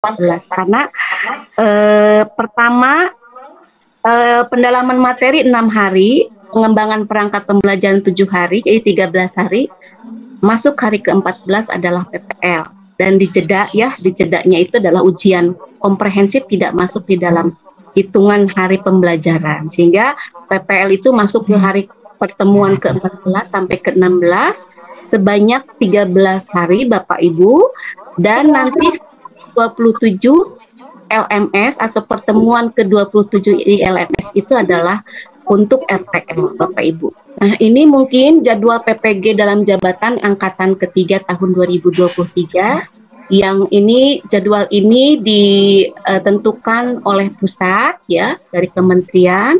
14 karena pertama pendalaman materi 6 hari, pengembangan perangkat pembelajaran 7 hari, jadi 13 hari. Masuk hari ke-14 adalah PPL dan dijedanya itu adalah ujian komprehensif tidak masuk di dalam hitungan hari pembelajaran, sehingga PPL itu masuk ke hari pertemuan ke-14 sampai ke-16 sebanyak 13 hari Bapak Ibu, dan nanti 27 LMS atau pertemuan ke-27 di LMS itu adalah untuk RPL Bapak Ibu. Nah, ini mungkin jadwal PPG dalam jabatan angkatan ketiga tahun 2023, yang ini jadwal ini ditentukan oleh pusat ya, dari kementerian.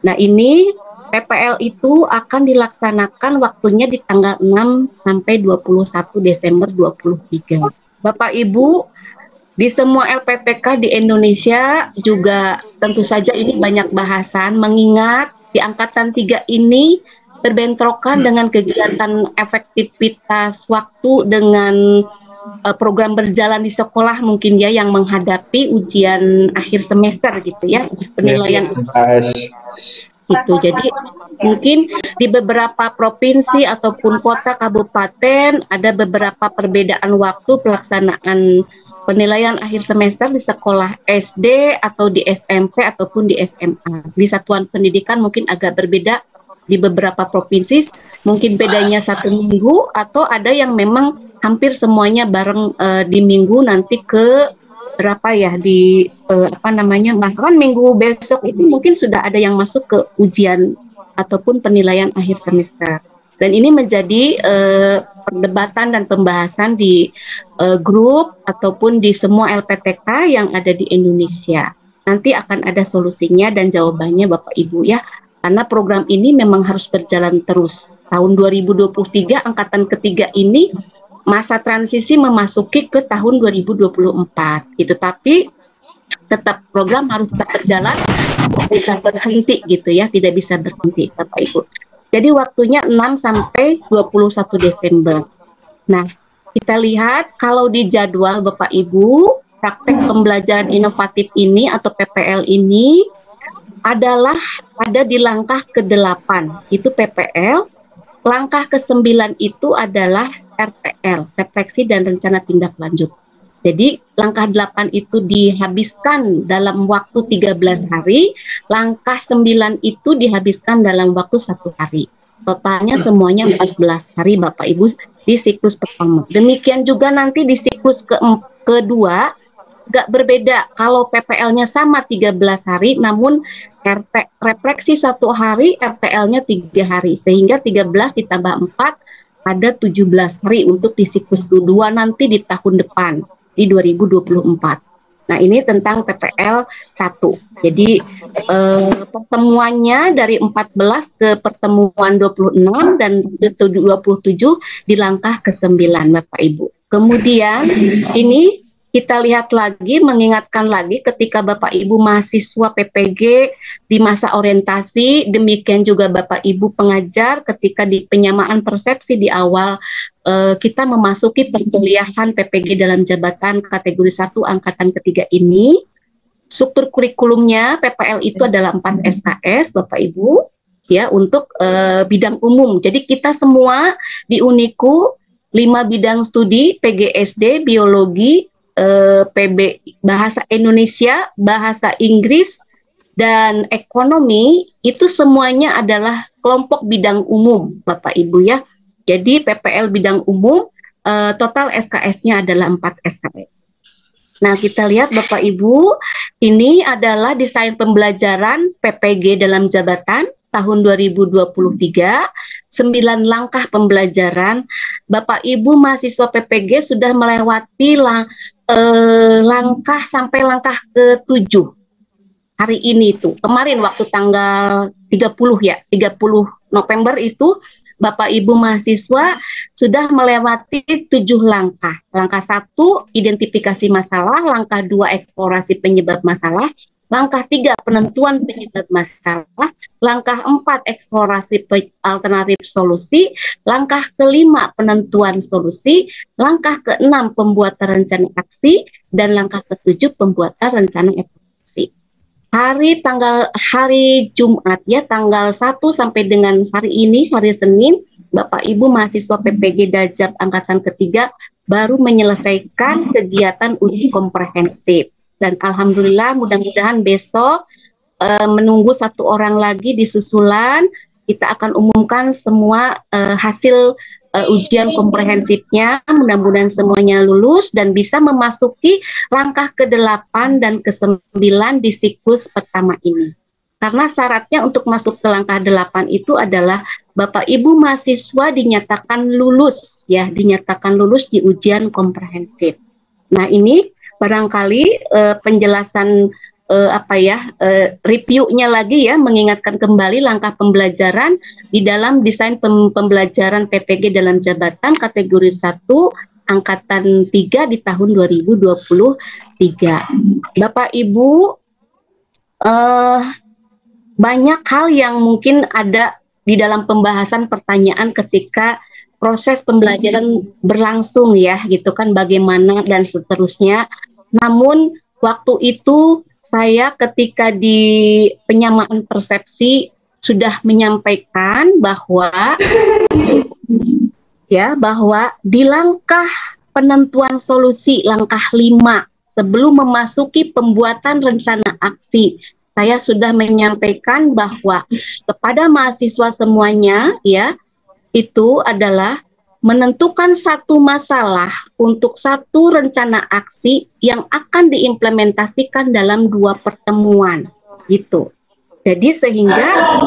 Nah, ini PPL itu akan dilaksanakan waktunya di tanggal 6 sampai 21 Desember 2023. Bapak Ibu, di semua LPPK di Indonesia juga tentu saja ini banyak bahasan, mengingat di angkatan 3 ini berbentrokan dengan kegiatan efektivitas waktu dengan program berjalan di sekolah mungkin ya, yang menghadapi ujian akhir semester gitu ya, penilaian gitu. Jadi mungkin di beberapa provinsi ataupun kota kabupaten ada beberapa perbedaan waktu pelaksanaan penilaian akhir semester di sekolah SD atau di SMP ataupun di SMA. Di satuan pendidikan mungkin agak berbeda di beberapa provinsi, mungkin bedanya 1 minggu atau ada yang memang hampir semuanya bareng di minggu nanti ke berapa ya, di bahkan minggu besok itu mungkin sudah ada yang masuk ke ujian ataupun penilaian akhir semester. Dan ini menjadi perdebatan dan pembahasan di grup ataupun di semua LPTK yang ada di Indonesia. Nanti akan ada solusinya dan jawabannya Bapak Ibu ya, karena program ini memang harus berjalan terus. Tahun 2023 angkatan ketiga ini masa transisi memasuki ke tahun 2024 gitu, tapi tetap program harus tetap berjalan, bisa berhenti gitu ya, tidak bisa berhenti Bapak Ibu. Jadi waktunya 6 sampai 21 Desember. Nah, kita lihat kalau di jadwal Bapak Ibu, praktek pembelajaran inovatif ini atau PPL ini adalah ada di langkah ke-8, itu PPL. Langkah ke-9 itu adalah RTL, refleksi dan rencana tindak lanjut. Jadi langkah 8 itu dihabiskan dalam waktu 13 hari, langkah 9 itu dihabiskan dalam waktu 1 hari. Totalnya semuanya 14 hari Bapak Ibu di siklus pertama. Demikian juga nanti di siklus kedua agak berbeda. Kalau PPL-nya sama 13 hari, namun refleksi 1 hari, RTL-nya 3 hari. Sehingga 13 ditambah 4, ada 17 hari untuk di siklus kedua nanti di tahun depan, di 2024. Nah, ini tentang PPL 1. Jadi, pertemuannya dari 14 ke pertemuan 26 dan ke 27 di langkah ke-9, Bapak Ibu. Kemudian, ini kita lihat lagi, mengingatkan lagi ketika Bapak Ibu mahasiswa PPG di masa orientasi, demikian juga Bapak Ibu pengajar ketika di penyamaan persepsi di awal kita memasuki perkuliahan PPG dalam jabatan kategori 1 angkatan ketiga ini. Struktur kurikulumnya PPL itu adalah 4 SKS Bapak Ibu ya, untuk bidang umum. Jadi kita semua di Uniku 5 bidang studi, PGSD, biologi, PB bahasa Indonesia, bahasa Inggris, dan ekonomi, itu semuanya adalah kelompok bidang umum Bapak Ibu ya. Jadi PPL bidang umum total SKS-nya adalah 4 SKS. Nah, kita lihat Bapak Ibu, ini adalah desain pembelajaran PPG dalam jabatan tahun 2023, 9 langkah pembelajaran. Bapak Ibu mahasiswa PPG sudah melewati langkah sampai langkah ke-7 hari ini tuh. Kemarin waktu tanggal 30 ya, 30 November itu Bapak Ibu mahasiswa sudah melewati 7 langkah. Langkah 1 identifikasi masalah, langkah 2 eksplorasi penyebab masalah, langkah 3 penentuan penyebab masalah, langkah 4 eksplorasi alternatif solusi, langkah ke-5 penentuan solusi, langkah ke-6 pembuatan rencana aksi, dan langkah ketujuh pembuatan rencana evaluasi. Hari Jumat ya, tanggal 1 sampai dengan hari ini, hari Senin, Bapak Ibu mahasiswa PPG Dajab angkatan ketiga baru menyelesaikan kegiatan uji komprehensif. Dan alhamdulillah mudah-mudahan besok menunggu 1 orang lagi di susulan, kita akan umumkan semua hasil ujian komprehensifnya. Mudah-mudahan semuanya lulus dan bisa memasuki langkah ke-8 dan ke-9 di siklus pertama ini. Karena syaratnya untuk masuk ke langkah 8 itu adalah Bapak Ibu mahasiswa dinyatakan lulus ya, dinyatakan lulus di ujian komprehensif. Nah, ini barangkali penjelasan reviewnya lagi ya, mengingatkan kembali langkah pembelajaran di dalam desain pembelajaran PPG dalam jabatan kategori 1 angkatan 3 di tahun 2023. Bapak Ibu, banyak hal yang mungkin ada di dalam pembahasan pertanyaan ketika proses pembelajaran berlangsung ya, gitu kan, bagaimana dan seterusnya. Namun waktu itu saya ketika di penyamaan persepsi sudah menyampaikan bahwa di langkah penentuan solusi langkah 5 sebelum memasuki pembuatan rencana aksi, saya sudah menyampaikan bahwa kepada mahasiswa semuanya ya, itu adalah menentukan satu masalah untuk satu rencana aksi yang akan diimplementasikan dalam 2 pertemuan gitu. Jadi sehingga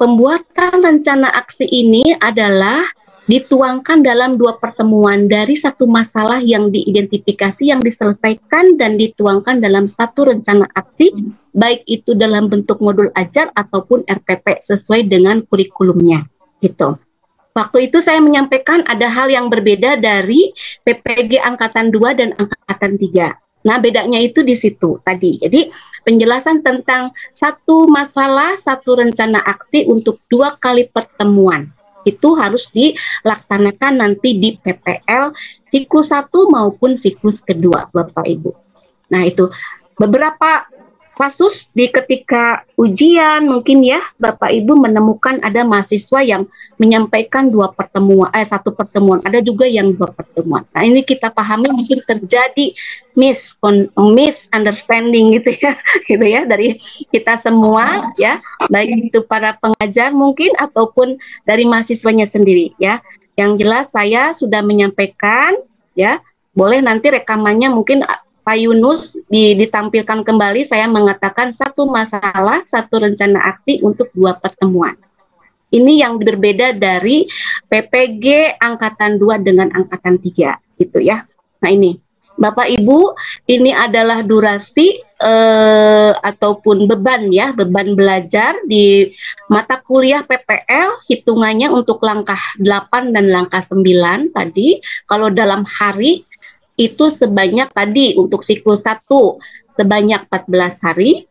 pembuatan rencana aksi ini adalah dituangkan dalam 2 pertemuan dari satu masalah yang diidentifikasi, yang diselesaikan dan dituangkan dalam satu rencana aksi, baik itu dalam bentuk modul ajar ataupun RPP sesuai dengan kurikulumnya gitu. Waktu itu saya menyampaikan ada hal yang berbeda dari PPG Angkatan 2 dan Angkatan 3. Nah, bedanya itu di situ tadi. Jadi, penjelasan tentang satu masalah, satu rencana aksi untuk 2 kali pertemuan. Itu harus dilaksanakan nanti di PPL siklus 1 maupun siklus kedua, Bapak Ibu. Nah, itu beberapa kasus di ketika ujian mungkin ya Bapak Ibu menemukan ada mahasiswa yang menyampaikan 1 pertemuan, ada juga yang 2 pertemuan. Nah, ini kita pahami mungkin terjadi misunderstanding gitu ya dari kita semua ya, baik itu para pengajar mungkin ataupun dari mahasiswanya sendiri ya. Yang jelas saya sudah menyampaikan ya, boleh nanti rekamannya mungkin Pak Yunus ditampilkan kembali, saya mengatakan satu masalah, satu rencana aksi untuk 2 pertemuan. Ini yang berbeda dari PPG Angkatan 2 dengan Angkatan 3, gitu ya. Nah ini, Bapak Ibu, ini adalah durasi ataupun beban ya, beban belajar di mata kuliah PPL, hitungannya untuk langkah 8 dan langkah 9 tadi, kalau dalam hari, itu sebanyak tadi untuk siklus 1 sebanyak 14 hari,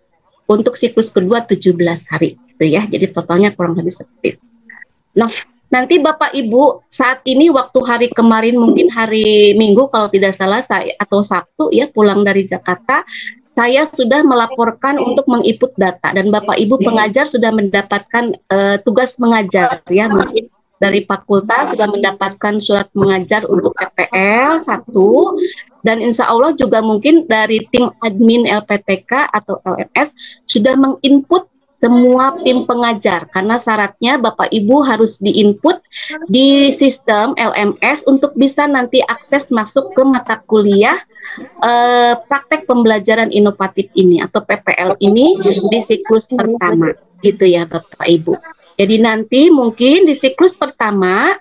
untuk siklus kedua 17 hari gitu ya. Jadi totalnya kurang lebih seperti itu. Nah, nanti Bapak Ibu saat ini waktu hari kemarin mungkin hari Minggu kalau tidak salah saya atau Sabtu ya pulang dari Jakarta, saya sudah melaporkan untuk menginput data dan Bapak Ibu pengajar sudah mendapatkan tugas mengajar ya, mungkin dari fakultas sudah mendapatkan surat mengajar untuk PPL 1 dan insya Allah juga mungkin dari tim admin LPTK atau LMS sudah menginput semua tim pengajar karena syaratnya Bapak Ibu harus diinput di sistem LMS untuk bisa nanti akses masuk ke mata kuliah praktek pembelajaran inovatif ini atau PPL ini di siklus pertama gitu ya Bapak Ibu. Jadi nanti mungkin di siklus pertama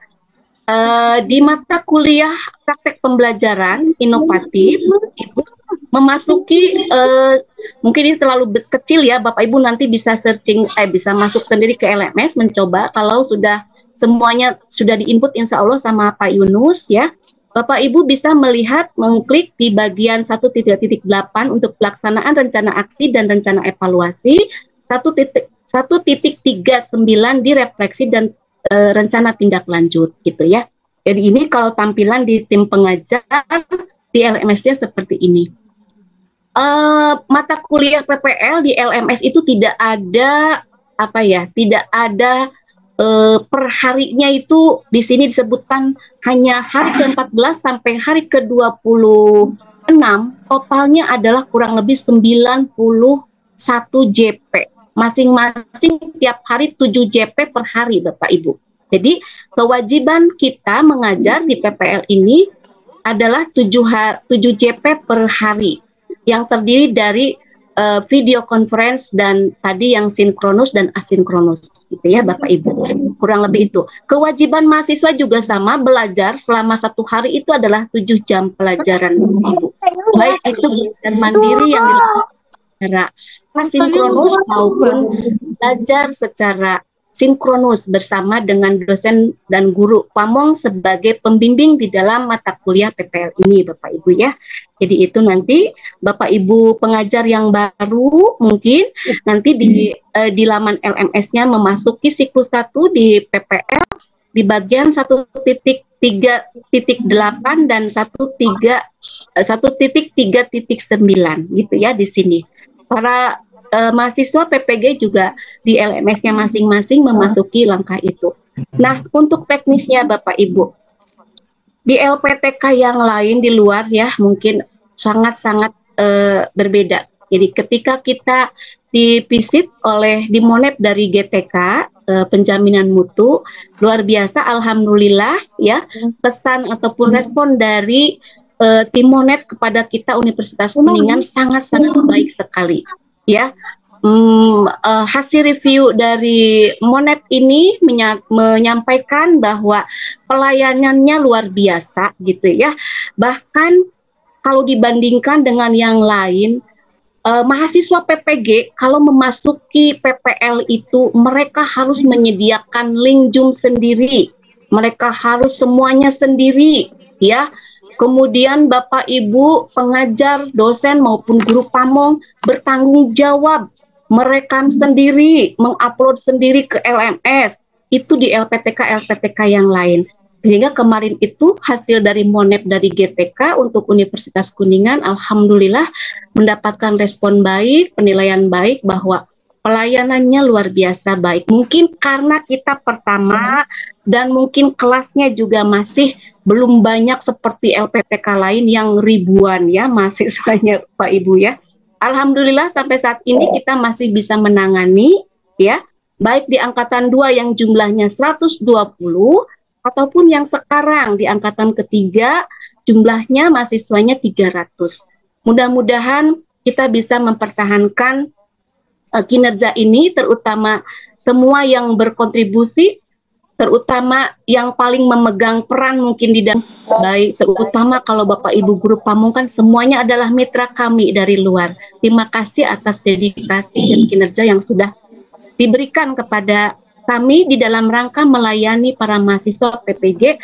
di mata kuliah praktek pembelajaran inovatif, Ibu memasuki mungkin ini terlalu kecil ya Bapak Ibu nanti bisa searching, bisa masuk sendiri ke LMS mencoba kalau sudah semuanya sudah diinput insya Allah sama Pak Yunus ya. Bapak Ibu bisa melihat mengklik di bagian 1.8 untuk pelaksanaan rencana aksi dan rencana evaluasi 1.39 direfleksi dan rencana tindak lanjut gitu ya. Jadi ini kalau tampilan di tim pengajar di LMS-nya seperti ini. Mata kuliah PPL di LMS itu tidak ada tidak ada per harinya. Itu di sini disebutkan hanya hari ke-14 sampai hari ke-26, totalnya adalah kurang lebih 91 JP. Masing-masing tiap hari 7 JP per hari, Bapak Ibu. Jadi kewajiban kita mengajar di PPL ini adalah 7 JP per hari, yang terdiri dari video conference dan tadi yang sinkronus dan asinkronus, gitu ya Bapak Ibu. Kurang lebih itu. Kewajiban mahasiswa juga sama, belajar selama 1 hari itu adalah 7 jam pelajaran, Bapak Ibu. Baik itu belajar mandiri yang dilakukan secara asinkronus maupun belajar secara sinkronus bersama dengan dosen dan guru Pamong sebagai pembimbing di dalam mata kuliah PPL ini, Bapak Ibu ya. Jadi itu nanti Bapak Ibu pengajar yang baru mungkin nanti di laman LMS-nya memasuki siklus 1 di PPL di bagian 1.3.8 dan 1.3.9 gitu ya di sini. Para mahasiswa PPG juga di LMS-nya masing-masing memasuki langkah itu. Nah, untuk teknisnya Bapak Ibu, di LPTK yang lain di luar ya mungkin sangat-sangat berbeda. Jadi ketika kita divisit di Monep dari GTK, penjaminan mutu, luar biasa, alhamdulillah ya, pesan ataupun respon dari tim Monep kepada kita Universitas Kuningan sangat-sangat baik sekali. Ya, hasil review dari Monep ini menyampaikan bahwa pelayanannya luar biasa gitu ya. Bahkan kalau dibandingkan dengan yang lain, mahasiswa PPG kalau memasuki PPL itu mereka harus menyediakan link Zoom sendiri. Mereka harus semuanya sendiri ya. Kemudian Bapak Ibu pengajar, dosen maupun guru Pamong bertanggung jawab merekam sendiri, mengupload sendiri ke LMS. Itu di LPTK yang lain. Sehingga kemarin itu hasil dari Monep dari GTK untuk Universitas Kuningan alhamdulillah mendapatkan respon baik, penilaian baik bahwa pelayanannya luar biasa baik. Mungkin karena kita pertama dan mungkin kelasnya juga masih belum banyak seperti LPTK lain yang ribuan ya mahasiswanya Pak Ibu ya. Alhamdulillah sampai saat ini kita masih bisa menangani ya, baik di angkatan 2 yang jumlahnya 120 ataupun yang sekarang di angkatan ketiga jumlahnya mahasiswanya 300. Mudah-mudahan kita bisa mempertahankan kinerja ini, terutama semua yang berkontribusi, terutama yang paling memegang peran mungkin di dalam baik, terutama kalau Bapak Ibu guru Pamong kan semuanya adalah mitra kami dari luar. Terima kasih atas dedikasi dan kinerja yang sudah diberikan kepada kami di dalam rangka melayani para mahasiswa PPG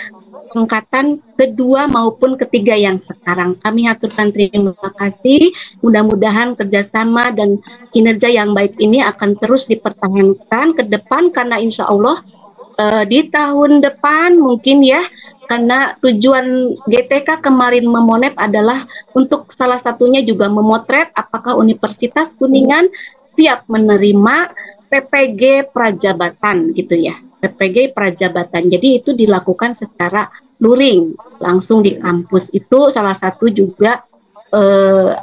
angkatan kedua maupun ketiga yang sekarang. Kami haturkan terima kasih. Mudah-mudahan kerjasama dan kinerja yang baik ini akan terus dipertahankan ke depan karena insya Allah di tahun depan mungkin ya, karena tujuan GTK kemarin memonep adalah untuk salah satunya juga memotret apakah Universitas Kuningan siap menerima PPG prajabatan gitu ya, PPG prajabatan. Jadi itu dilakukan secara luring langsung di kampus. Itu salah satu juga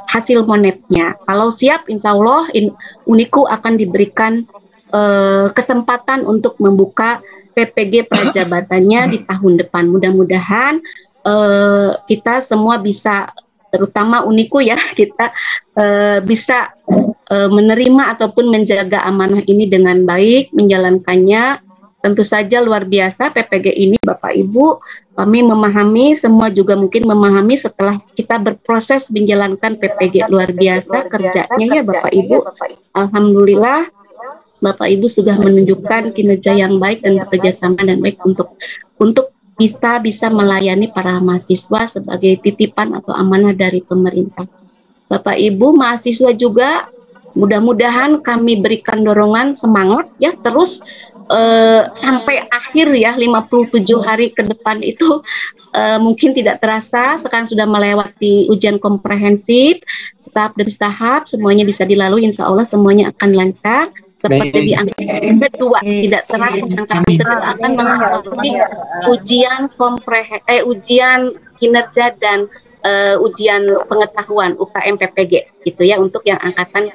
hasil monepnya. Kalau siap insya Allah Uniku akan diberikan kesempatan untuk membuka PPG prajabatannya di tahun depan. Mudah-mudahan kita semua bisa, terutama Uniku ya, kita bisa menerima ataupun menjaga amanah ini dengan baik, menjalankannya. Tentu saja luar biasa PPG ini Bapak Ibu, kami memahami, semua juga mungkin memahami setelah kita berproses menjalankan PPG luar biasa kerjanya ya Bapak Ibu. Alhamdulillah Bapak Ibu sudah menunjukkan kinerja yang baik dan bekerjasama dan baik untuk kita bisa melayani para mahasiswa sebagai titipan atau amanah dari pemerintah. Bapak Ibu mahasiswa juga mudah-mudahan kami berikan dorongan semangat ya terus sampai akhir ya 57 hari ke depan itu mungkin tidak terasa. Sekarang sudah melewati ujian komprehensif tahap demi tahap, semuanya bisa dilalui, insya Allah semuanya akan lancar seperti di angkatan kedua. Tidak terasa angkatan kedua akan mengalami ujian kinerja dan ujian pengetahuan UKM PPG gitu ya, untuk yang angkatan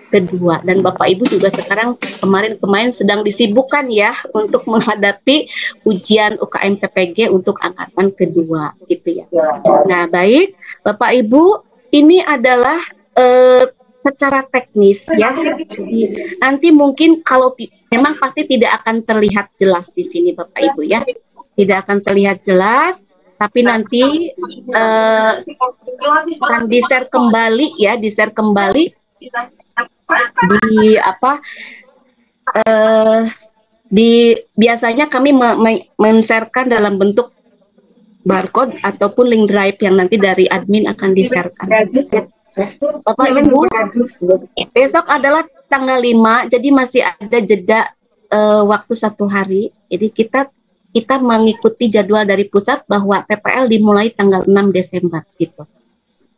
kedua. Dan Bapak Ibu juga sekarang kemarin sedang disibukkan ya untuk menghadapi ujian UKM PPG untuk angkatan kedua gitu ya. Nah, baik Bapak Ibu, ini adalah secara teknis ya. Jadi, nanti mungkin kalau memang pasti tidak akan terlihat jelas di sini Bapak Ibu ya. Tidak akan terlihat jelas, tapi nanti akan di-share kembali ya, di-share kembali di apa biasanya kami men-sharekan dalam bentuk barcode ataupun link drive yang nanti dari admin akan di-sharekan. Bapak Ibu, besok adalah tanggal 5, jadi masih ada jeda waktu 1 hari. Jadi kita mengikuti jadwal dari pusat bahwa PPL dimulai tanggal 6 Desember gitu.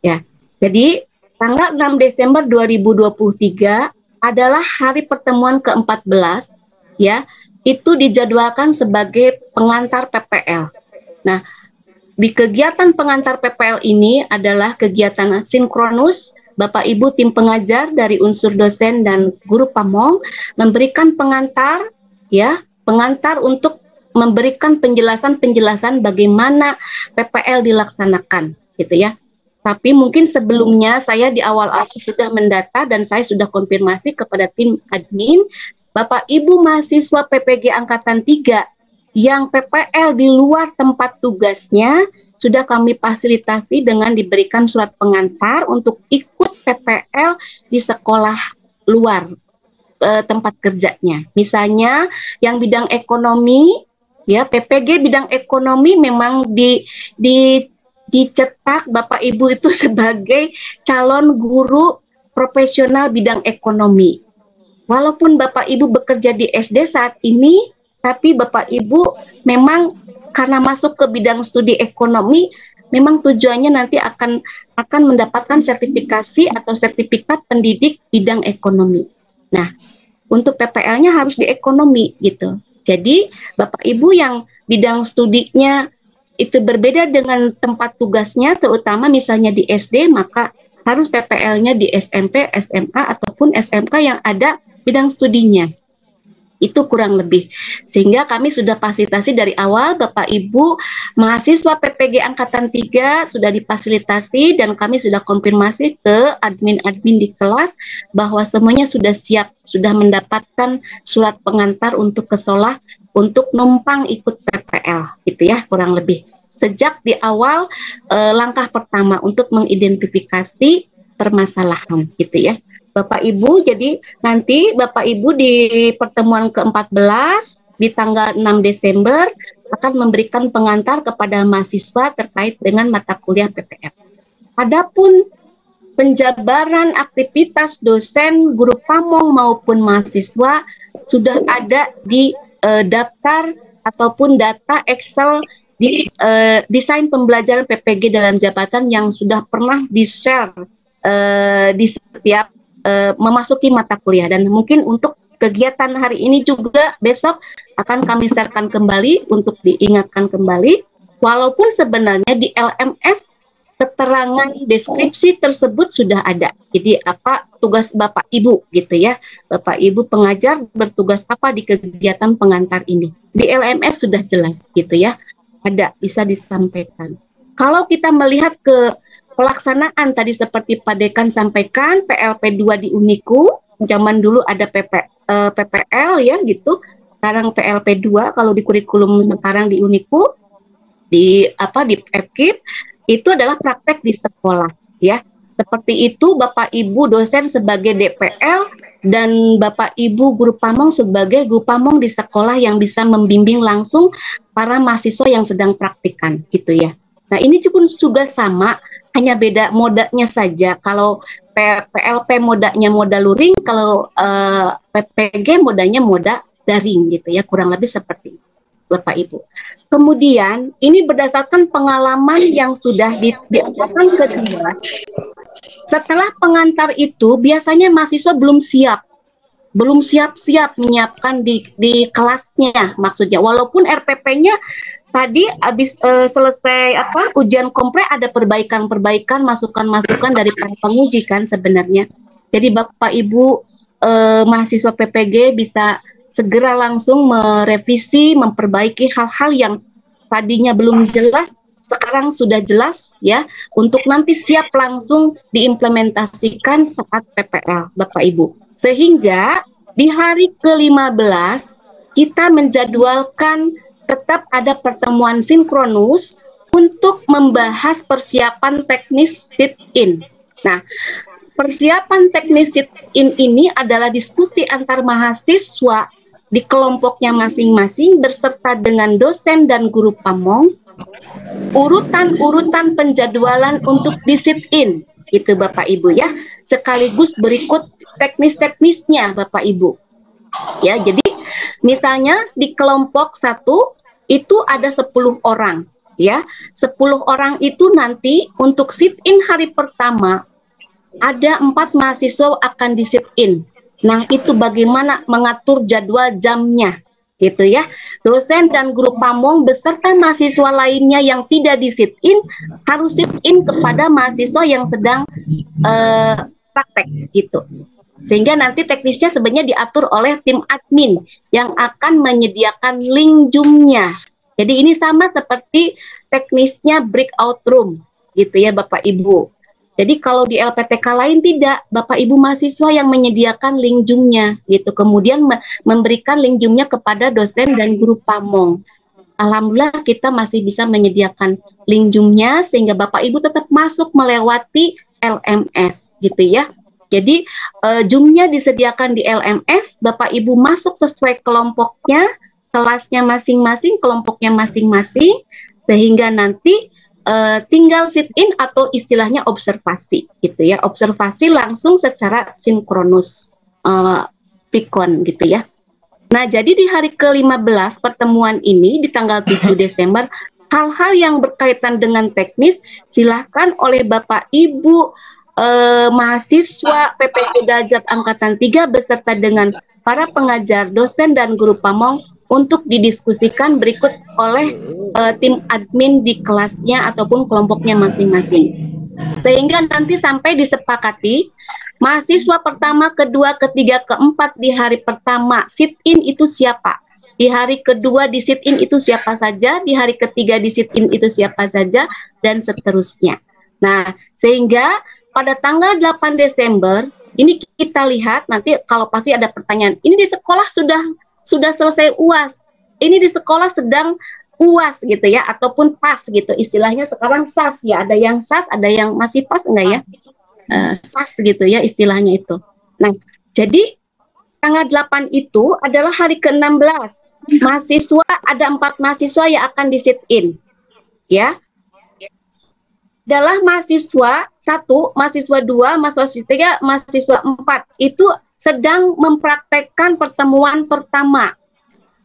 Ya. Jadi tanggal 6 Desember 2023 adalah hari pertemuan ke-14 ya. Itu dijadwalkan sebagai pengantar PPL. Nah, di kegiatan pengantar PPL ini adalah kegiatan sinkronus. Bapak Ibu tim pengajar dari unsur dosen dan guru pamong memberikan pengantar ya, pengantar untuk memberikan penjelasan-penjelasan bagaimana PPL dilaksanakan gitu ya. Tapi mungkin sebelumnya saya di awal-awal sudah mendata dan saya sudah konfirmasi kepada tim admin, Bapak Ibu mahasiswa PPG Angkatan 3 yang PPL di luar tempat tugasnya sudah kami fasilitasi dengan diberikan surat pengantar untuk ikut PPL di sekolah luar tempat kerjanya. Misalnya yang bidang ekonomi ya, PPG bidang ekonomi memang dicetak Bapak Ibu itu sebagai calon guru profesional bidang ekonomi. Walaupun Bapak Ibu bekerja di SD saat ini, tapi Bapak Ibu memang karena masuk ke bidang studi ekonomi, memang tujuannya nanti akan mendapatkan sertifikasi atau sertifikat pendidik bidang ekonomi. Nah, untuk PPL-nya harus di ekonomi gitu. Jadi Bapak Ibu yang bidang studinya itu berbeda dengan tempat tugasnya, terutama misalnya di SD, maka harus PPL-nya di SMP, SMA, ataupun SMK yang ada bidang studinya. Itu kurang lebih. Sehingga kami sudah fasilitasi dari awal, Bapak Ibu mahasiswa PPG Angkatan 3 sudah difasilitasi dan kami sudah konfirmasi ke admin-admin di kelas bahwa semuanya sudah siap, sudah mendapatkan surat pengantar untuk ke sekolah untuk numpang ikut PPL, gitu ya, kurang lebih. Sejak di awal langkah pertama untuk mengidentifikasi permasalahan, gitu ya. Bapak Ibu, jadi nanti Bapak Ibu di pertemuan ke-14 di tanggal 6 Desember akan memberikan pengantar kepada mahasiswa terkait dengan mata kuliah PPL. Adapun penjabaran aktivitas dosen, guru pamong maupun mahasiswa sudah ada di daftar ataupun data Excel di desain pembelajaran PPG dalam jabatan yang sudah pernah di-share di setiap memasuki mata kuliah. Dan mungkin untuk kegiatan hari ini juga besok akan kami sharekan kembali untuk diingatkan kembali, walaupun sebenarnya di LMS keterangan deskripsi tersebut sudah ada. Jadi apa tugas Bapak Ibu gitu ya, Bapak Ibu pengajar bertugas apa di kegiatan pengantar ini, di LMS sudah jelas gitu ya, ada, bisa disampaikan. Kalau kita melihat ke pelaksanaan tadi seperti Pak Dekan sampaikan, PLP 2 di Uniku, zaman dulu ada PPL ya gitu, sekarang PLP 2 kalau di kurikulum sekarang di Uniku, di FKIP, itu adalah praktek di sekolah ya. Seperti itu Bapak Ibu dosen sebagai DPL dan Bapak Ibu guru pamong sebagai guru pamong di sekolah yang bisa membimbing langsung para mahasiswa yang sedang praktikan gitu ya. Nah ini juga sama, hanya beda modanya saja. Kalau PLP modanya moda luring, kalau PPG modanya moda daring gitu ya, kurang lebih seperti itu Bapak Ibu. Kemudian ini berdasarkan pengalaman yang sudah di angkatan kedua. Setelah pengantar itu biasanya mahasiswa belum siap-siap menyiapkan di kelasnya, maksudnya walaupun RPP-nya tadi habis selesai ujian kompre, ada perbaikan-perbaikan, masukan-masukan dari para penguji kan sebenarnya. Jadi Bapak Ibu mahasiswa PPG bisa segera langsung merevisi, memperbaiki hal-hal yang tadinya belum jelas, sekarang sudah jelas ya, untuk nanti siap langsung diimplementasikan saat PPL Bapak Ibu. Sehingga di hari ke-15 kita menjadwalkan tetap ada pertemuan sinkronus untuk membahas persiapan teknis sit-in. Nah, persiapan teknis sit-in ini adalah diskusi antar mahasiswa di kelompoknya masing-masing berserta dengan dosen dan guru pamong, urutan-urutan penjadwalan untuk di sit-in, gitu Bapak Ibu ya, sekaligus berikut teknis-teknisnya Bapak Ibu. Ya, jadi misalnya di kelompok 1 itu ada 10 orang, ya. 10 orang itu nanti untuk sit-in hari pertama ada 4 mahasiswa akan di sit-in. Nah, itu bagaimana mengatur jadwal jamnya, gitu ya. Dosen dan guru pamong beserta mahasiswa lainnya yang tidak di sit-in harus sit-in kepada mahasiswa yang sedang praktek, gitu. Sehingga nanti teknisnya sebenarnya diatur oleh tim admin yang akan menyediakan link Zoom-nya. Jadi ini sama seperti teknisnya breakout room, gitu ya Bapak Ibu. Jadi kalau di LPTK lain tidak, Bapak Ibu mahasiswa yang menyediakan link Zoom-nya, gitu. Kemudian memberikan link Zoom-nya kepada dosen dan guru pamong. Alhamdulillah kita masih bisa menyediakan link Zoom-nya sehingga Bapak Ibu tetap masuk melewati LMS, gitu ya. Jadi Zoom-nya disediakan di LMS, Bapak Ibu masuk sesuai kelompoknya, kelasnya masing-masing, kelompoknya masing-masing, sehingga nanti tinggal sit-in atau istilahnya observasi, gitu ya. Observasi langsung secara sinkronus, pikon, gitu ya. Nah, jadi di hari ke-15 pertemuan ini di tanggal 7 Desember, hal-hal yang berkaitan dengan teknis silahkan oleh Bapak Ibu mahasiswa PPG Dajab Angkatan 3 beserta dengan para pengajar, dosen, dan guru pamong untuk didiskusikan berikut oleh tim admin di kelasnya ataupun kelompoknya masing-masing. Sehingga nanti sampai disepakati mahasiswa pertama, kedua, ketiga, keempat di hari pertama sit-in itu siapa, di hari kedua di sit-in itu siapa saja, di hari ketiga di sit-in itu siapa saja, dan seterusnya. Nah, sehingga pada tanggal 8 Desember ini kita lihat nanti kalau pasti ada pertanyaan, ini di sekolah sudah selesai UAS, ini di sekolah sedang UAS gitu ya, ataupun PAS gitu, istilahnya sekarang SAS ya, ada yang SAS, ada yang masih PAS enggak ya, SAS gitu ya istilahnya itu. Nah, jadi tanggal 8 itu adalah hari ke-16, mahasiswa, ada 4 mahasiswa yang akan di sit-in ya, adalah mahasiswa 1, mahasiswa 2, mahasiswa 3, mahasiswa 4 itu sedang mempraktekkan pertemuan pertama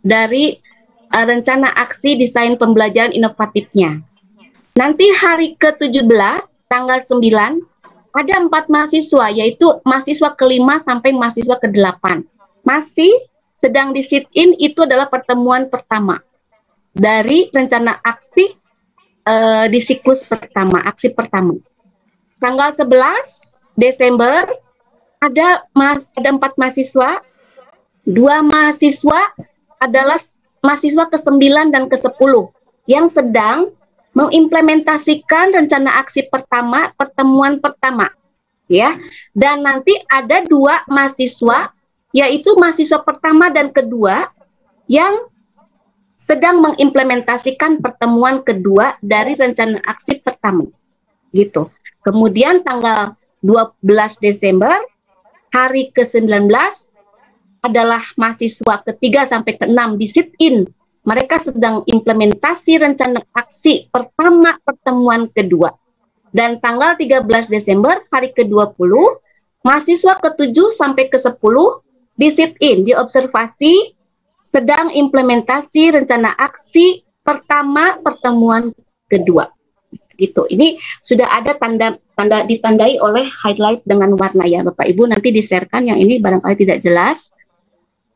dari rencana aksi desain pembelajaran inovatifnya. Nanti hari ke-17, tanggal 9, ada 4 mahasiswa, yaitu mahasiswa ke-5 sampai mahasiswa ke-8. Masih sedang di sit-in, itu adalah pertemuan pertama dari rencana aksi di siklus pertama, aksi pertama. Tanggal 11 Desember, ada 4 mahasiswa, 2 mahasiswa adalah mahasiswa ke-9 dan ke-10 yang sedang mengimplementasikan rencana aksi pertama, pertemuan pertama, ya. Dan nanti ada 2 mahasiswa, yaitu mahasiswa pertama dan kedua, yang sedang mengimplementasikan pertemuan kedua dari rencana aksi pertama, gitu. Kemudian tanggal 12 Desember, hari ke-19, adalah mahasiswa ke-3 sampai ke-6 di sit-in. Mereka sedang implementasi rencana aksi pertama pertemuan kedua. Dan tanggal 13 Desember, hari ke-20, mahasiswa ke-7 sampai ke-10 di sit-in, di observasi sedang implementasi rencana aksi pertama pertemuan kedua. Gitu. Ini sudah ada tanda ditandai oleh highlight dengan warna ya Bapak Ibu, nanti di-sharekan yang ini barangkali tidak jelas.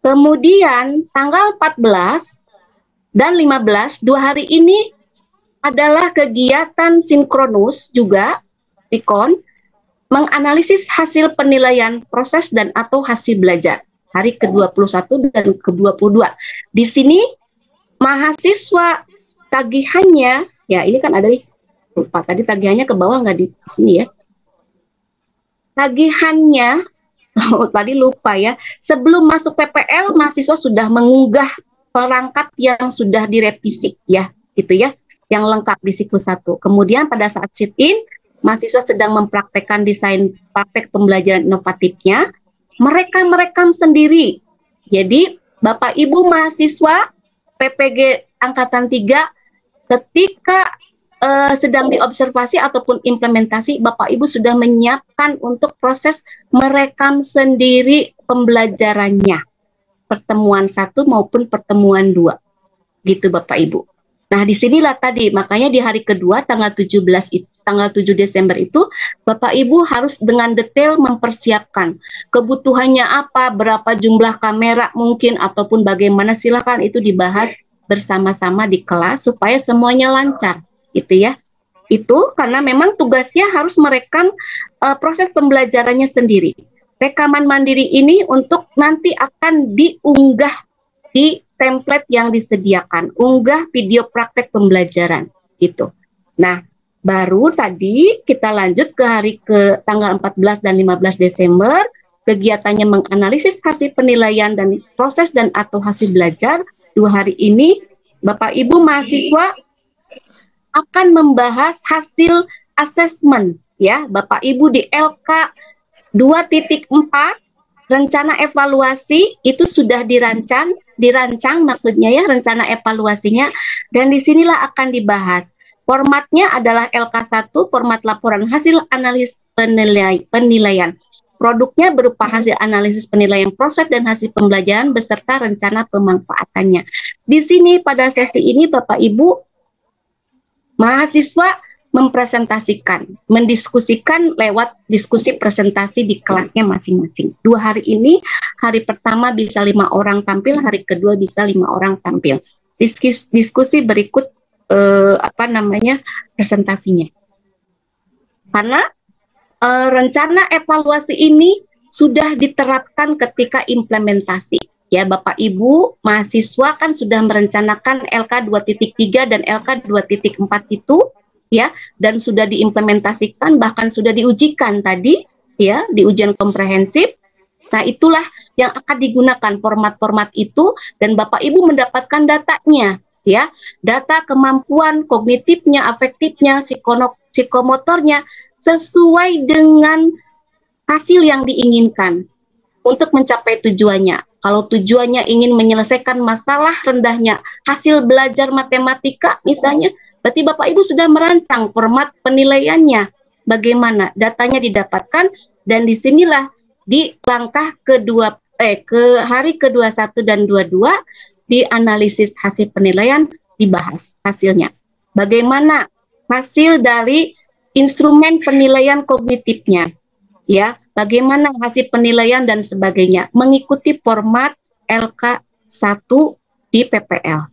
Kemudian tanggal 14 dan 15, 2 hari ini adalah kegiatan sinkronus juga, PIKON, menganalisis hasil penilaian proses dan atau hasil belajar hari ke-21 dan ke-22. Di sini mahasiswa tagihannya, ya ini kan ada nih, lupa tadi tagihannya ke bawah nggak di sini ya. Tagihannya, tadi lupa ya, sebelum masuk PPL mahasiswa sudah mengunggah perangkat yang sudah direvisi ya, gitu ya, yang lengkap di siklus 1. Kemudian pada saat sit-in, mahasiswa sedang mempraktekkan desain praktek pembelajaran inovatifnya, mereka merekam sendiri. Jadi Bapak Ibu mahasiswa PPG Angkatan 3 ketika sedang diobservasi ataupun implementasi, Bapak Ibu sudah menyiapkan untuk proses merekam sendiri pembelajarannya, pertemuan 1 maupun pertemuan 2, gitu Bapak Ibu. Nah disinilah tadi, makanya di hari kedua tanggal 7 Desember itu, Bapak Ibu harus dengan detail mempersiapkan kebutuhannya apa, berapa jumlah kamera mungkin, ataupun bagaimana, silakan itu dibahas bersama-sama di kelas supaya semuanya lancar. Gitu ya, itu karena memang tugasnya harus merekam proses pembelajarannya sendiri. Rekaman mandiri ini untuk nanti akan diunggah di template yang disediakan, unggah video praktek pembelajaran gitu. Nah, baru tadi kita lanjut ke hari ke tanggal 14 dan 15 Desember, kegiatannya menganalisis hasil penilaian dan proses dan atau hasil belajar. 2 hari ini Bapak Ibu mahasiswa akan membahas hasil asesmen ya Bapak Ibu di LK 2.4, rencana evaluasi itu sudah dirancang maksudnya ya, rencana evaluasinya, dan disinilah akan dibahas. Formatnya adalah LK1, format laporan hasil analisis penilaian. Produknya berupa hasil analisis penilaian proses dan hasil pembelajaran beserta rencana pemanfaatannya. Di sini pada sesi ini Bapak Ibu mahasiswa mempresentasikan, mendiskusikan lewat diskusi presentasi di kelasnya masing-masing. 2 hari ini, hari pertama bisa 5 orang tampil, hari kedua bisa 5 orang tampil. Diskusi berikut presentasinya. Karena rencana evaluasi ini sudah diterapkan ketika implementasi. Ya Bapak Ibu mahasiswa kan sudah merencanakan LK 2.3 dan LK 2.4 itu ya, dan sudah diimplementasikan, bahkan sudah diujikan tadi ya di ujian komprehensif. Nah itulah yang akan digunakan format-format itu, dan Bapak Ibu mendapatkan datanya ya, data kemampuan kognitifnya, afektifnya, psikomotornya sesuai dengan hasil yang diinginkan untuk mencapai tujuannya. Kalau tujuannya ingin menyelesaikan masalah rendahnya hasil belajar matematika misalnya, berarti Bapak Ibu sudah merancang format penilaiannya, bagaimana datanya didapatkan, dan disinilah di langkah kedua ke hari ke-21 dan 22 di analisis hasil penilaian dibahas hasilnya. Bagaimana hasil dari instrumen penilaian kognitifnya, ya, bagaimana hasil penilaian dan sebagainya, mengikuti format LK1 di PPL.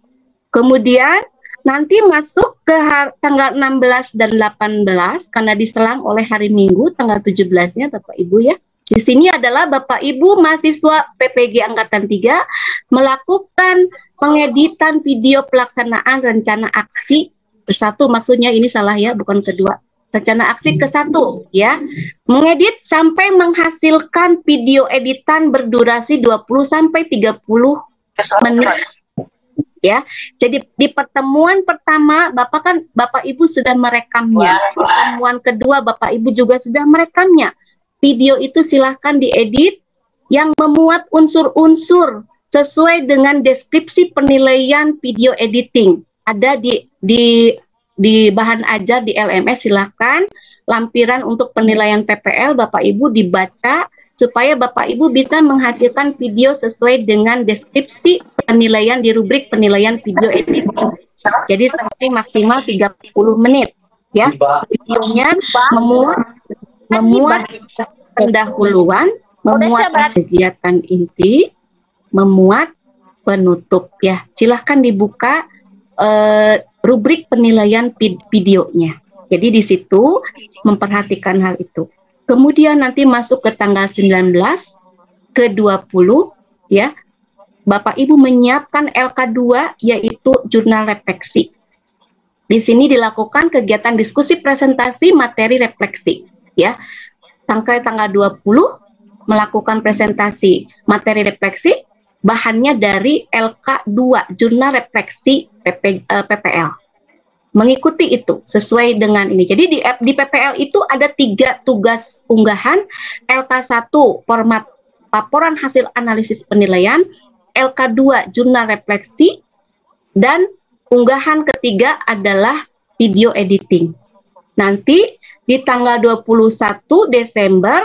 Kemudian nanti masuk ke tanggal 16 dan 18 karena diselang oleh hari Minggu tanggal 17-nya Bapak Ibu ya. Di sini adalah Bapak Ibu mahasiswa PPG Angkatan 3 melakukan pengeditan video pelaksanaan rencana aksi bersatu, maksudnya ini salah ya, bukan kedua. Rencana aksi ke-1 ya, mengedit sampai menghasilkan video editan berdurasi 20 sampai 30 menit ya. Jadi di pertemuan pertama Bapak Ibu sudah merekamnya. Pertemuan kedua Bapak Ibu juga sudah merekamnya. Video itu silahkan diedit yang memuat unsur-unsur sesuai dengan deskripsi penilaian video editing. Ada di bahan ajar di LMS, silahkan lampiran untuk penilaian PPL Bapak Ibu dibaca supaya Bapak Ibu bisa menghasilkan video sesuai dengan deskripsi penilaian di rubrik penilaian video editing. Jadi sampai maksimal 30 menit ya. Videonya memuat pendahuluan, memuat kegiatan inti, memuat penutup ya. Silahkan dibuka rubrik penilaian videonya. Jadi di situ memperhatikan hal itu. Kemudian nanti masuk ke tanggal 19 ke 20 ya. Bapak Ibu menyiapkan LK2 yaitu jurnal refleksi. Di sini dilakukan kegiatan diskusi presentasi materi refleksi ya. Sampai tanggal 20 melakukan presentasi materi refleksi, bahannya dari LK2 jurnal refleksi PPL. Mengikuti itu sesuai dengan ini. Jadi di PPL itu ada 3 tugas unggahan. LK1 format laporan hasil analisis penilaian, LK2 jurnal refleksi, dan unggahan ketiga adalah video editing. Nanti di tanggal 21 Desember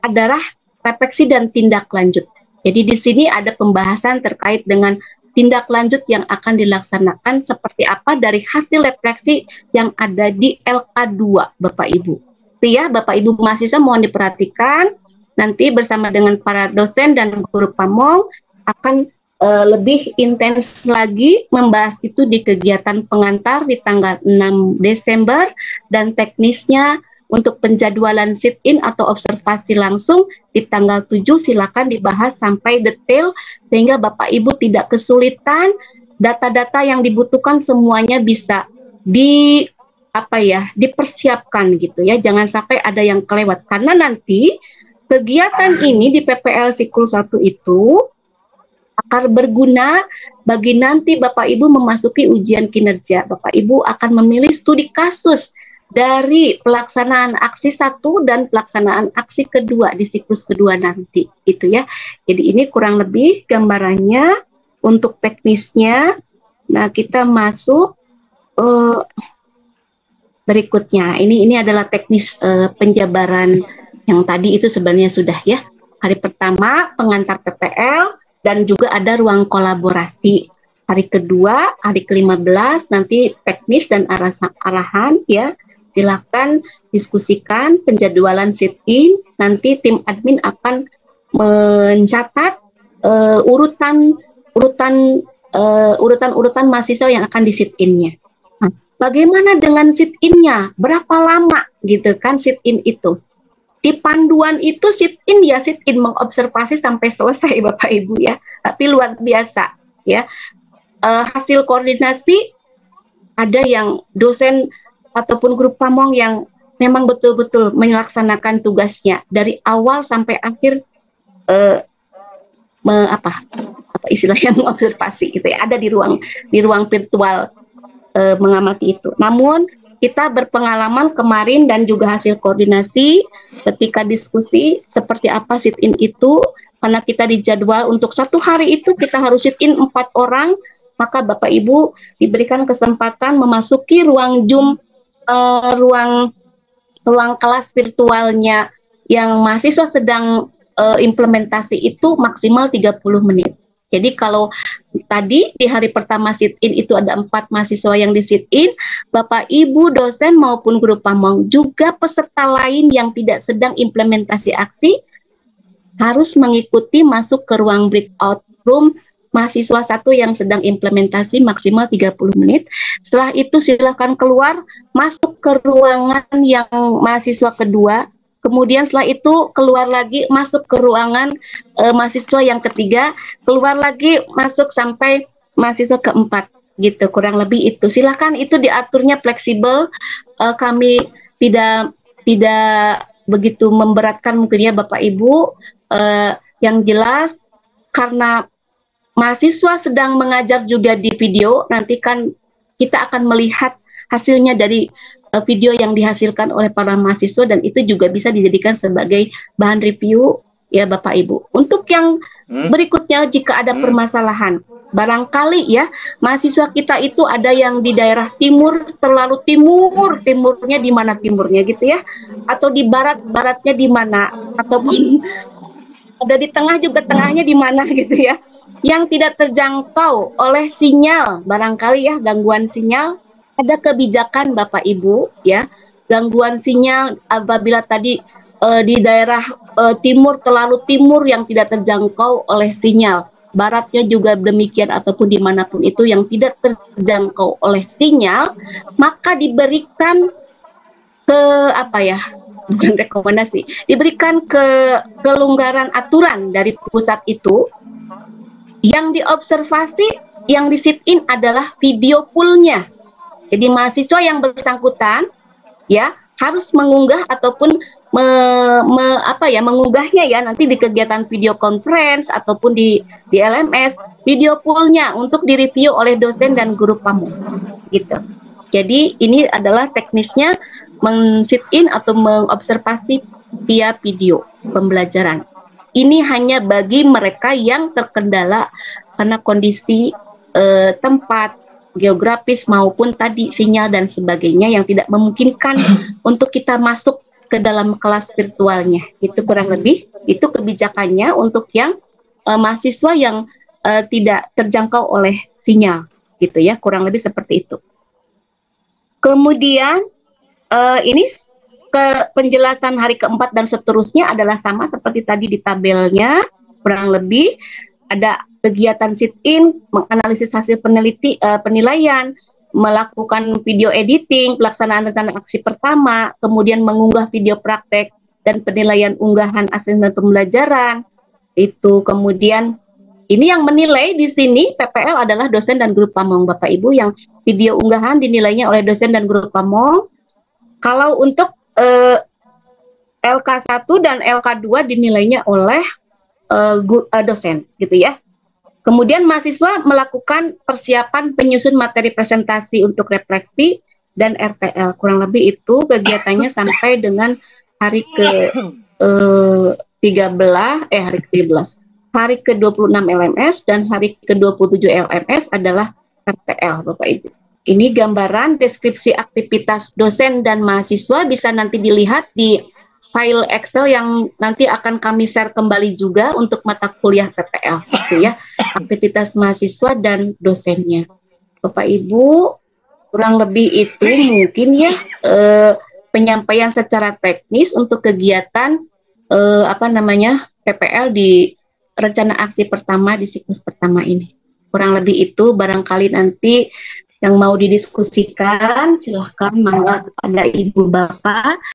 adalah refleksi dan tindak lanjut. Jadi di sini ada pembahasan terkait dengan tindak lanjut yang akan dilaksanakan seperti apa dari hasil refleksi yang ada di LK2 Bapak Ibu. Itu ya Bapak Ibu mahasiswa, mohon diperhatikan. Nanti bersama dengan para dosen dan guru pamong akan lebih intens lagi membahas itu di kegiatan pengantar di tanggal 6 Desember, dan teknisnya untuk penjadwalan sit-in atau observasi langsung di tanggal 7 silakan dibahas sampai detail sehingga Bapak Ibu tidak kesulitan, data-data yang dibutuhkan semuanya bisa dipersiapkan gitu ya, jangan sampai ada yang kelewat karena nanti kegiatan ini di PPL Siklus 1 itu akan berguna bagi nanti Bapak Ibu memasuki ujian kinerja. Bapak Ibu akan memilih studi kasus dari pelaksanaan aksi 1 dan pelaksanaan aksi kedua di siklus kedua nanti, itu ya. Jadi ini kurang lebih gambarannya untuk teknisnya. Nah, kita masuk berikutnya. Ini adalah teknis penjabaran yang tadi itu sebenarnya sudah ya. Hari pertama pengantar PPL dan juga ada ruang kolaborasi. Hari kedua, hari ke-15 nanti teknis dan arahan ya. Silakan diskusikan penjadwalan sit-in. Nanti tim admin akan mencatat urutan mahasiswa yang akan di sit-in-nya. Nah, bagaimana dengan sit-in-nya? Berapa lama gitu kan sit-in itu? Di panduan itu sit-in ya sit-in mengobservasi sampai selesai Bapak Ibu ya. Tapi luar biasa ya. Hasil koordinasi ada yang dosen ataupun grup pamong yang memang betul-betul melaksanakan tugasnya dari awal sampai akhir apa istilahnya mengobservasi gitu ya. Ada di ruang virtual mengamati itu. Namun kita berpengalaman kemarin dan juga hasil koordinasi ketika diskusi seperti apa sit-in itu, karena kita dijadwal untuk 1 hari itu kita harus sit-in 4 orang, maka Bapak Ibu diberikan kesempatan memasuki ruang Zoom, ruang kelas virtualnya yang mahasiswa sedang implementasi itu maksimal 30 menit. Jadi kalau tadi di hari pertama sit-in itu ada 4 mahasiswa yang di sit-in, Bapak Ibu dosen maupun guru pamong juga peserta lain yang tidak sedang implementasi aksi harus mengikuti masuk ke ruang breakout room mahasiswa 1 yang sedang implementasi maksimal 30 menit. Setelah itu silakan keluar masuk ke ruangan yang mahasiswa kedua. Kemudian setelah itu keluar lagi masuk ke ruangan mahasiswa yang ketiga, keluar lagi masuk sampai mahasiswa keempat gitu, kurang lebih itu. Silakan itu diaturnya fleksibel, kami tidak begitu memberatkan mungkin ya Bapak Ibu. Yang jelas karena mahasiswa sedang mengajar juga di video, nanti kan kita akan melihat hasilnya dari video yang dihasilkan oleh para mahasiswa dan itu juga bisa dijadikan sebagai bahan review ya Bapak Ibu. Untuk yang berikutnya jika ada permasalahan, barangkali ya mahasiswa kita itu ada yang di daerah timur, terlalu timurnya di mana timurnya gitu ya, atau di baratnya di mana, ataupun ada di tengah juga, tengahnya di mana gitu ya, yang tidak terjangkau oleh sinyal, barangkali ya gangguan sinyal, ada kebijakan Bapak Ibu ya, gangguan sinyal apabila tadi di daerah timur, terlalu timur yang tidak terjangkau oleh sinyal, baratnya juga demikian ataupun dimanapun itu yang tidak terjangkau oleh sinyal, maka diberikan ke apa ya, bukan rekomendasi, diberikan kelonggaran aturan dari pusat itu, yang diobservasi, yang di sit in adalah video poolnya. Jadi mahasiswa yang bersangkutan ya harus mengunggah ataupun mengunggahnya ya nanti di kegiatan video conference ataupun di LMS, video poolnya untuk direview oleh dosen dan guru pamong gitu. Jadi ini adalah teknisnya men-sit in atau mengobservasi via video pembelajaran. Ini hanya bagi mereka yang terkendala karena kondisi tempat, geografis maupun tadi sinyal dan sebagainya yang tidak memungkinkan untuk kita masuk ke dalam kelas virtualnya. Itu kurang lebih, itu kebijakannya untuk yang mahasiswa yang tidak terjangkau oleh sinyal gitu ya, kurang lebih seperti itu. Kemudian ini penjelasan hari keempat dan seterusnya adalah sama seperti tadi di tabelnya, kurang lebih ada kegiatan sit-in, menganalisis hasil penilaian, melakukan video editing, pelaksanaan rencana aksi pertama, kemudian mengunggah video praktek dan penilaian unggahan asesmen pembelajaran. Itu kemudian ini yang menilai di sini PPL adalah dosen dan guru pamong Bapak Ibu, yang video unggahan dinilainya oleh dosen dan guru pamong. Kalau untuk LK1 dan LK2 dinilainya oleh dosen gitu ya. Kemudian mahasiswa melakukan persiapan penyusun materi presentasi untuk refleksi dan RTL. Kurang lebih itu kegiatannya sampai dengan hari ke 13, hari ke-13. Hari ke-26 LMS dan hari ke-27 LMS adalah RTL Bapak Ibu. Ini gambaran deskripsi aktivitas dosen dan mahasiswa, bisa nanti dilihat di file Excel yang nanti akan kami share kembali juga untuk mata kuliah PPL gitu ya, aktivitas mahasiswa dan dosennya. Bapak Ibu, kurang lebih itu mungkin ya penyampaian secara teknis untuk kegiatan PPL di rencana aksi pertama di siklus pertama ini. Kurang lebih itu, barangkali nanti yang mau didiskusikan silahkan mangga kepada Ibu Bapak.